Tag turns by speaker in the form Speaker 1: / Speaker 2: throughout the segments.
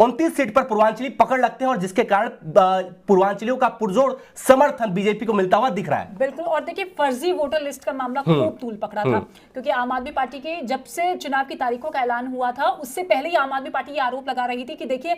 Speaker 1: 29 seat पर पूर्वांचली पकड़ लगते हैं और जिसके कारण पूर्वांचलियों का पुरजोर समर्थन बीजेपी को मिलता हुआ दिख रहा है।
Speaker 2: बिल्कुल। और देखिए फर्जी वोटर लिस्ट का मामला खूब तूल पकड़ा था, क्योंकि आम आदमी पार्टी के जब से चुनाव की तारीखों का ऐलान हुआ था उससे पहले ही आम आदमी पार्टी ये आरोप लगा रही थी कि देखिए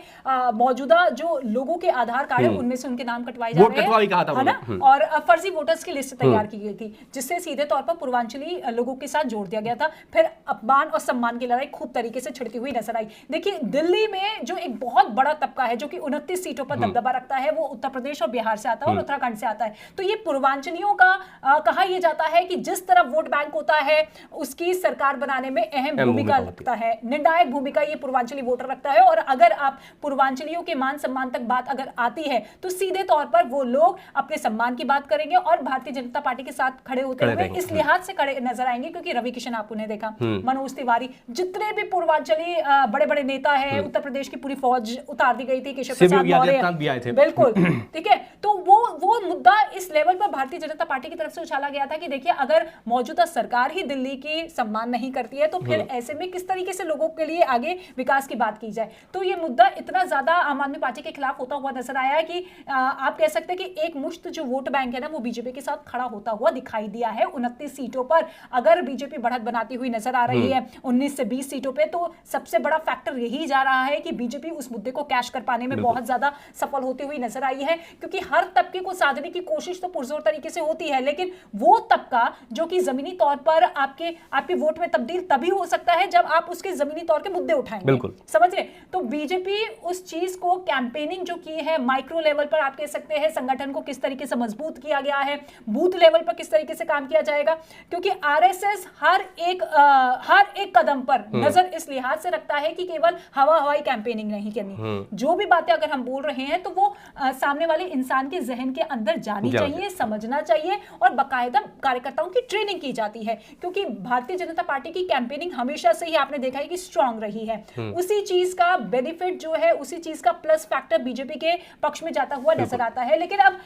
Speaker 2: मौजूदा जो लोगों के आधार कार्ड है उनमें से उनके नाम कटवाए जा रहे हैं, है ना, और फर्जी वोटर्स की लिस्ट तैयार की गई थी, जिससे सीधे तौर पर पूर्वांचली लोगों के साथ जोड़ दिया गया था। फिर अपमान और सम्मान की लड़ाई खूब तरीके से छिड़ती हुई नजर आई। देखिए दिल्ली में जो एक बहुत बड़ा तबका है जो कि 29 सीटों पर दबदबा रखता है, वो उत्तर प्रदेश और बिहार से आता है और उत्तराखंड से आता है। तो ये पूर्वांचलियों का कहा यह जाता है कि जिस तरह वोट बैंक होता है उसकी सरकार बनाने में अहम भूमिका रखता है, निर्णायक भूमिका ये पूर्वांचली वोटर रखता है। और अगर आप पूर्वांचलियों के मान सम्मान तक बात अगर आती है तो सीधे तौर पर वो लोग अपने सम्मान की बात करेंगे और भारतीय जनता पार्टी के साथ खड़े होते हुए इस लिहाज से खड़े नजर आएंगे, क्योंकि रवि किशन आपको ने देखा, मनोज तिवारी, जितने भी पूर्वांचली बड़े बड़े नेता है, उत्तर प्रदेश की पूरी फौज उतार दी गई थी, केशव प्रसाद मौर्य, बिल्कुल, ठीक है। तो वो मुद्दा इस लेवल पर भारतीय जनता पार्टी की तरफ से उछाला गया था कि देखिए अगर मौजूदा सरकार ही दिल्ली की सम्मान नहीं करती है तो फिर ऐसे में किस तरीके से लोगों के लिए आगे विकास की बात की जाए। तो ये मुद्दा इतना ज्यादा आम आदमी पार्टी के खिलाफ होता हुआ नजर आया है कि आप कह सकते हैं कि एक मुश्त जो वोट बैंक है ना वो बीजेपी के साथ खड़ा होता हुआ दिखाई दिया है। 29 सीटों पर अगर बीजेपी बढ़त बनाती हुई नजर आ रही है 19 से 20 सीटों पे, तो सबसे बड़ा फैक्टर यही जा रहा है कि बीजेपी उस मुद्दे को कैश कर पाने में बहुत ज्यादा सफल होती हुई नजर आई है, क्योंकि हर तबके को साधने की कोशिश तो पुरजोर तरीके से होती है, लेकिन वो तबका जो कि जमीनी तौर पर आपके वोट में तब्दील तभी हो सकता है जब आप उसके जमीनी तौर के मुद्दे उठाएंगे, समझ रहे। तो बीजेपी उस चीज को कैंपेनिंग जो की है माइक्रो लेवल पर, आप कह सकते हैं संगठन को किस तरीके से मजबूत किया गया है, बूथ लेवल पर किस तरीके से काम किया जाएगा, क्योंकि आरएसएस हर एक कदम पर नजर इस लिहाज से रखता है कि केवल हवाई कैंपेनिंग नहीं करनी, जो भी बातें अगर हम बोल रहे हैं तो वो सामने वाले इंसान के जहन के अंदर जानी चाहिए, समझना चाहिए, और बाकायदा कार्यकर्ताओं की ट्रेनिंग की जाती है, क्योंकि भारतीय जनता पार्टी की कैंपेनिंग हमेशा से ही आपने देखा है कि स्ट्रांग रही है। उसी चीज का बेनिफिट जो है, उसी चीज का प्लस फैक्टर बीजेपी के पक्ष में जाता हुआ नजर आता है। लेकिन अब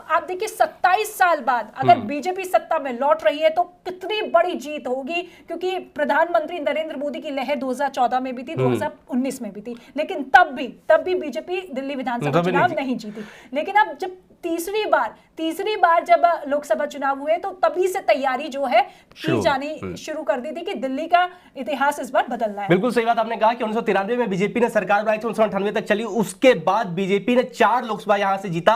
Speaker 2: आप देखिए 27 साल बाद अगर बीजेपी सत्ता में लौट रही है तो कितनी बड़ी जीत होगी, क्योंकि प्रधानमंत्री नरेंद्र मोदी की लहर 2014 में भी थी, 2019 में भी थी, लेकिन तब भी बीजेपी दिल्ली विधानसभा चुनाव नहीं जीती। लेकिन अब जब तीसरी बार जब लोकसभा चुनाव हुए तो तभी से तैयारी जो है की जानी शुरू कर दी थी कि दिल्ली का इतिहास इस बार बदलना है।
Speaker 1: बिल्कुल सही बात आपने कहा कि 1993 में बीजेपी ने सरकार बनाई थी, 1998 तक चली, उसके बाद बीजेपी ने 4 लोकसभा यहां से जीता,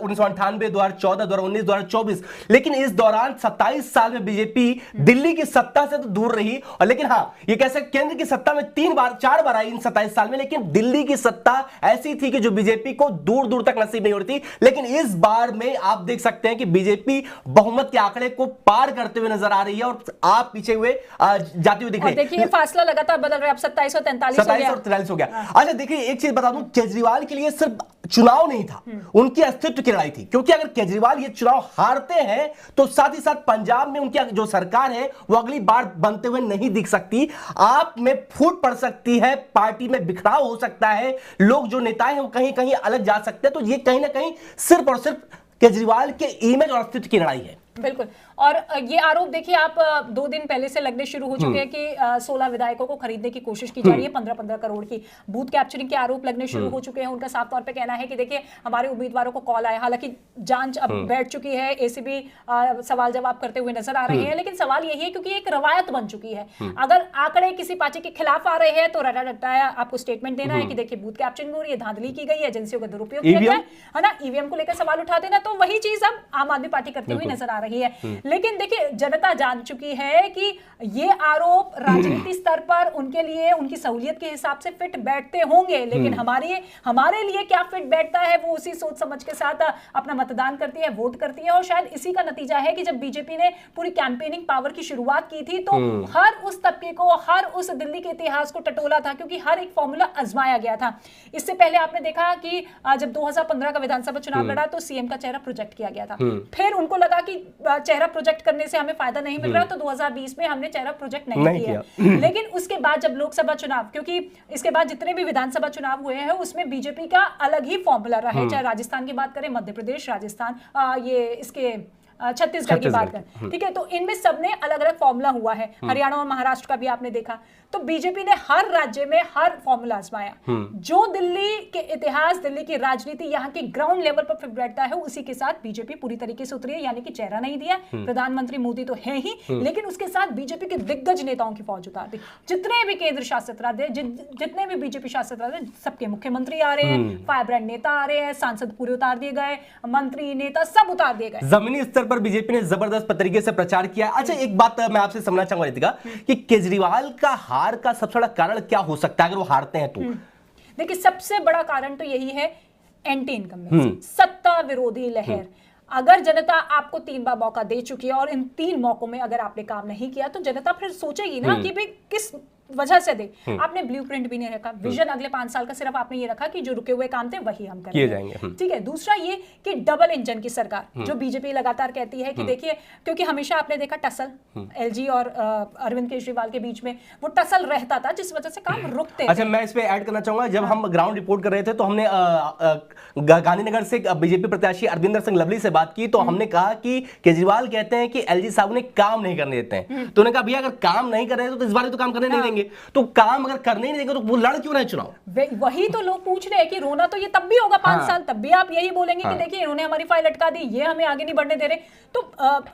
Speaker 1: 1998, 2014, 2019, 2024। लेकिन इस दौरान 27 साल में बीजेपी दिल्ली की सत्ता से तो दूर रही, और लेकिन हाँ ये कह सकते केंद्र की सत्ता में 4 बार आई इन 27 साल में, लेकिन दिल्ली की सत्ता ऐसी थी कि जो बीजेपी को दूर दूर तक नसीब नहीं हो रही थी। लेकिन इस बार में आप देख सकते हैं कि बीजेपी बहुमत के आंकड़े को पार करते हुए नजर आ रही है और आप पीछे हुए जाती हुई दिख रही है।
Speaker 2: देखिए फासला लगातार बदल रहा है, अब 27 और 43
Speaker 1: हो गया। अच्छा देखिए एक चीज बता दूं, केजरीवाल के लिए सिर्फ चुनाव नहीं था, उनके अस्तित्व की लड़ाई थी, क्योंकि अगर केजरीवाल ये चुनाव हारते हैं तो साथ ही साथ पंजाब में उनकी जो सरकार है वो अगली बार बनते हुए नहीं दिख सकती, आप में फूट पड़ सकती है, पार्टी में बिखराव हो सकता है, लोग जो नेता हैं वो कहीं कहीं अलग जा सकते हैं। तो ये कहीं ना कहीं सिर्फ और सिर्फ केजरीवाल के इमेज और अस्तित्व की लड़ाई है।
Speaker 2: बिल्कुल। और ये आरोप देखिए आप 2 दिन पहले से लगने शुरू हो चुके हैं कि 16 विधायकों को खरीदने की कोशिश की जा रही है 15-15 करोड़ की, बूथ कैप्चरिंग के आरोप लगने शुरू हो चुके हैं। उनका साफ तौर पे कहना है कि देखिए हमारे उम्मीदवारों को कॉल आया, हालांकि जांच अब बैठ चुकी है, एसीबी सवाल जवाब करते हुए नजर आ रहे हैं, लेकिन सवाल यही है क्योंकि एक रवायत बन चुकी है, अगर आंकड़े किसी पार्टी के खिलाफ आ रहे हैं तो रटा रटाया आपको स्टेटमेंट देना है कि देखिए बूथ कैप्चरिंग हो रही है, धांधली की गई है, एजेंसियों का दुरुपयोग किया गया है ना, ईवीएम को लेकर सवाल उठा देना। तो वही चीज अब आम आदमी पार्टी करती हुई नजर आ रही है। लेकिन देखिए जनता जान चुकी है कि ये आरोप राजनीति स्तर पर उनके लिए उनकी सहूलियत के हिसाब से फिट बैठते होंगे, लेकिन हमारे लिए क्या फिट बैठता है वो उसी सोच समझ के साथ अपना मतदान करती है, वोट करती है। और शायद इसी का नतीजा है कि जब बीजेपी ने पूरी कैंपेनिंग पावर की शुरुआत की थी तो हर उस तबके को, हर उस दिल्ली के इतिहास को टटोला था, क्योंकि हर एक फॉर्मूला आजमाया गया था। इससे पहले आपने देखा कि जब 2015 का विधानसभा चुनाव लड़ा तो सीएम का चेहरा प्रोजेक्ट किया गया था, फिर उनको लगा कि चेहरा प्रोजेक्ट करने से हमें फायदा नहीं मिल रहा, तो 2020 में हमने चेहरा प्रोजेक्ट नहीं किया। लेकिन उसके बाद जब लोकसभा चुनाव, क्योंकि इसके बाद जितने भी विधानसभा चुनाव हुए हैं उसमें बीजेपी का अलग ही फॉर्मूला रहा है, चाहे राजस्थान की बात करें, मध्य प्रदेश, राजस्थान, ये इसके छत्तीसगढ़ की बात करें, ठीक है, तो इनमें सबने अलग अलग फॉर्मूला हुआ है, हरियाणा और महाराष्ट्र का भी आपने देखा। तो बीजेपी ने हर राज्य में हर फॉर्मूला आजमाया। जो दिल्ली के इतिहास, दिल्ली की राजनीति, यहाँ के ग्राउंड लेवल पर फिट बैठता है, उसी के साथ बीजेपी पूरी तरीके से उतरी है। यानी कि चेहरा नहीं दिया, प्रधानमंत्री मोदी तो है ही, लेकिन उसके साथ बीजेपी के दिग्गज नेताओं की फौज उतार दी। जितने भी केंद्र शासित राज्य, जितने भी बीजेपी शासित राज्य, सबके मुख्यमंत्री आ रहे हैं, फायर ब्रांड नेता आ रहे हैं, सांसद पूरे उतार दिए गए, मंत्री नेता सब उतार दिए गए।
Speaker 1: जमीनी स्तर पर बीजेपी ने जबरदस्त तरीके से प्रचार किया। अच्छा, एक बात मैं आपसे समझना चाहूंगा रितिका, कि केजरीवाल का हार का सबसे बड़ा कारण क्या हो सकता है अगर वो हारते हैं तो?
Speaker 2: देखिए, सबसे बड़ा कारण तो यही है, एंटी इनकम्बेंसी, सत्ता विरोधी लहर। अगर जनता आपको 3 बार मौका दे चुकी है और इन 3 मौकों में अगर आपने काम नहीं किया, तो जनता फिर सोचेगी ना कि भाई किस वजह से दे। आपने ब्लूप्रिंट भी नहीं रखा, विजन अगले 5 साल का सिर्फ आपने ये रखा कि जो रुके हुए काम थे वही हम करेंगे, ठीक है। दूसरा ये कि डबल इंजन की सरकार, जो बीजेपी लगातार कहती है कि देखिए, क्योंकि हमेशा आपने देखा टसल एलजी और अरविंद केजरीवाल के बीच में वो टसल रहता था, जिस वजह से काम रुकते थे।
Speaker 1: अच्छा, मैं इस पे ऐड करना चाहूंगा, जब हम ग्राउंड रिपोर्ट कर रहे थे तो हमने गांधीनगर से बीजेपी प्रत्याशी अरविंदर सिंह लवली से बात की, तो हमने कहा कि केजरीवाल कहते हैं कि एलजी साहब ने काम नहीं करने देते हैं। तो उन्होंने कहा भैया अगर काम नहीं कर रहे हैं तो इस बार तो काम करने नहीं देंगे, तो काम अगर करने ही नहीं देंगे तो वो लड़ क्यों रहे चुनाव?
Speaker 2: वही तो लोग पूछ रहे हैं कि रोना तो ये तब भी होगा 5 साल, तब भी आप यही बोलेंगे कि देखिए इन्होंने हमारी फाइल अटका दी, ये हमें आगे नहीं बढ़ने दे रहे। तो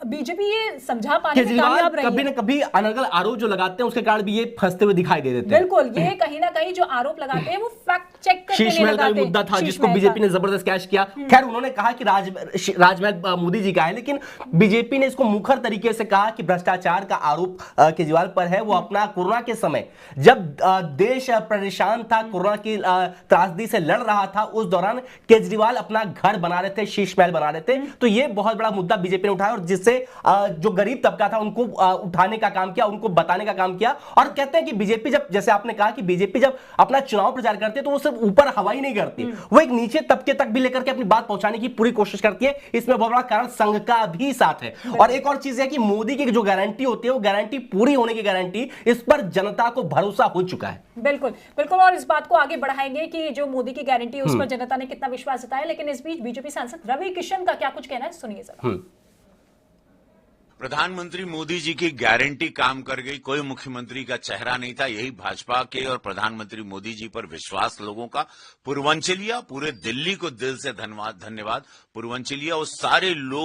Speaker 2: बीजेपी ये समझा पाने में कामयाब रही है।
Speaker 1: कभी ना कभी अनर्गल आरोप जो लगाते हैं उसके कारण भी ये फंसते हुए दिखाई दे देते हैं।
Speaker 2: बिल्कुल, ये कहीं ना कहीं जो आरोप लगाते हैं वो फैक्ट चेक करके नहीं लगाते।
Speaker 1: का मुद्दा था जिसको बीजेपी ने जबरदस्त कैच किया। खैर, उन्होंने कहा कि राजमहल मोदी जी का है, लेकिन बीजेपी ने इसको मुखर तरीके से कहा कि भ्रष्टाचार का आरोप केजरीवाल पर है। वो अपना कोरोना के समय जब देश परेशान था, कोरोना की त्रासदी से लड़ रहा था, उस दौरान केजरीवाल अपना घर बना रहे थे, शीश महल बना रहे थे। तो ये बहुत बड़ा मुद्दा बीजेपी ने उठाया और जिससे जो गरीब तबका था उनको उठाने का काम किया, उनको बताने का काम किया। और कहते हैं कि बीजेपी जब, जैसे आपने कहा कि बीजेपी जब अपना चुनाव प्रचार करती है तो वो सिर्फ ऊपर हवाई नहीं करती, वो एक नीचे तबके तक भी लेकर के अपनी बात पहुंचाने की पूरी कोशिश करती है। इसमें बहुत बड़ा कारण संघ का भी साथ है। और एक और चीज है कि मोदी की जो गारंटी होती है वो गारंटी पूरी होने की गारंटी, इस पर जनता को भरोसा हो चुका है।
Speaker 2: बिल्कुल बिल्कुल, और इस बात को आगे बढ़ाएंगे कि जो मोदी की गारंटी है उस पर जनता ने कितना विश्वास जताया। लेकिन इस बीच बीजेपी सांसद रवि किशन का क्या कुछ कहना है, सुनिए जरा।
Speaker 3: प्रधानमंत्री मोदी जी की गारंटी काम कर गई, कोई मुख्यमंत्री का चेहरा नहीं था। यही भाजपा के और प्रधानमंत्री मोदी जी पर विश्वास लोगों का। पूर्वांचलिया, पूरे दिल्ली को दिल से धन्यवाद। पूर्वांचलिया, वो सारे लोग